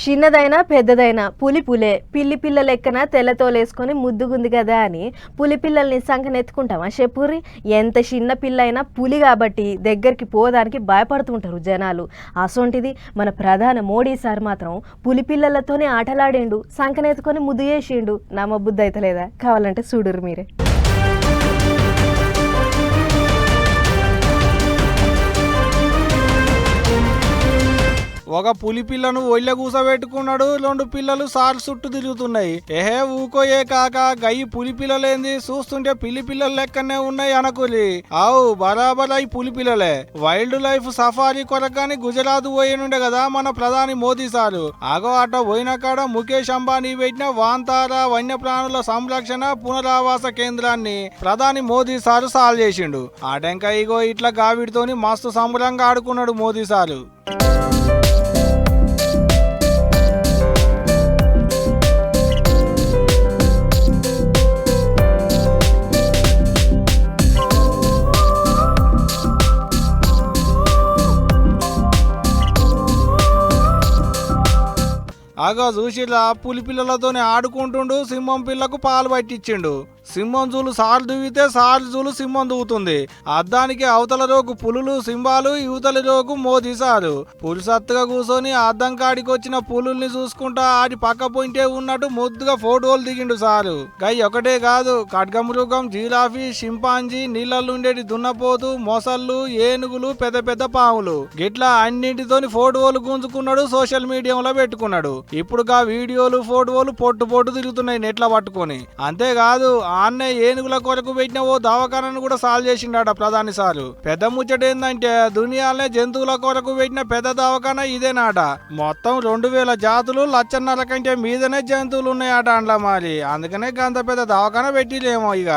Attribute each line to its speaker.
Speaker 1: చిన్నదైనా పెద్దదైనా పులి పులే పిల్లి పిల్ల లెక్కన తెల్లతోలేసుకొని ముద్దుగుంది కదా అని పులి పిల్లల్ని సంకనెత్తుకుంటామా చెప్పుర్రి. ఎంత చిన్న పిల్ల అయినా పులి కాబట్టి దగ్గరికి పోదానికి భయపడుతుంటారు జనాలు. అసొంటిది మన ప్రధాన మోడీ సార్ మాత్రం పులి పిల్లలతోనే ఆటలాడిండు, సంకనెత్తుకొని ముద్దు చేసిండు. నమ్మబుద్ధి అయితలేదా? కావాలంటే చూడుర్రు మీరే.
Speaker 2: ఒక పులి పిల్లను ఒళ్ళె కూసబెట్టుకున్నాడు. 2 పిల్లలు సార్ చుట్టూ తిరుగుతున్నాయి. ఏహే ఊకోయే కాక గయ్యి పులి పిల్లలేంది, చూస్తుంటే పిల్లి పిల్లల లెక్కనే ఉన్నాయి అనకులి. ఆవు బరాబర్ అయి పులి పిల్లలే. వైల్డ్ లైఫ్ సఫారీ కొరకని గుజరాత్ పోయినుండే కదా మన ప్రధాని మోదీ సారు. ఆగో అట పోయిన కాడ ముఖేష్ అంబానీ పెట్టిన వాంతారా వన్యప్రాణుల సంరక్షణ పునరావాస కేంద్రాన్ని ప్రధాని మోదీ సారు సాల్వ్ చేసిండు. ఆటంక ఇగో ఇట్లా గావిడితోని మస్తు సంబరంగా ఆడుకున్నాడు మోదీ సారు. ఆగా చూసిలా పులి పిల్లలతోనే ఆడుకుంటుండు. సింహం పిల్లకు పాలు పట్టించిండు. సింహం జూలు సారు దువ్వితే సారు జూలు సింహం దువ్వుతుంది. అద్దానికి అవతల రోగు పులులు సింహాలు, యువతల రోగు మోదీ సారు. పులి సత్తుగా కూర్చొని అద్దం కాడికి వచ్చిన పులుల్ని చూసుకుంటా ఆడి పక్క పోయింటే ఉన్నట్టు ముద్దుగా ఫోటోలు దిగిండు సారు. గై ఒకటే కాదు, ఖడ్గమృగం, జిరాఫీ, షింపాంజీ, నీళ్ళలుండేటి దున్నపోతు, మొసళ్ళు, ఏనుగులు, పెద్ద పెద్ద పాములు గిట్లా అన్నింటితోని ఫోటోలు గుంజుకున్నాడు. సోషల్ మీడియాలో పెట్టుకున్నాడు. ఇప్పుడుగా వీడియోలు ఫోటోలు పొట్టు తిరుగుతున్నాయి నెట్ల పట్టుకొని. అంతేకాదు ఆన్నే ఏనుగుల కొరకు పెట్టిన ఓ దవాఖానను కూడా సాల్వ్ చేసిండాడ ప్రధాని సారు. పెద్ద ముచ్చట ఏందంటే దునియాలనే జంతువుల కొరకు పెట్టిన పెద్ద దవాఖాన ఇదేనాట. మొత్తం 2000 జాతులు 1,50,000 కంటే మీదనే జంతువులు ఉన్నాయట అండ్ల. మరి అందుకనే గంత పెద్ద దవాఖాన పెట్టిలేమో ఇక.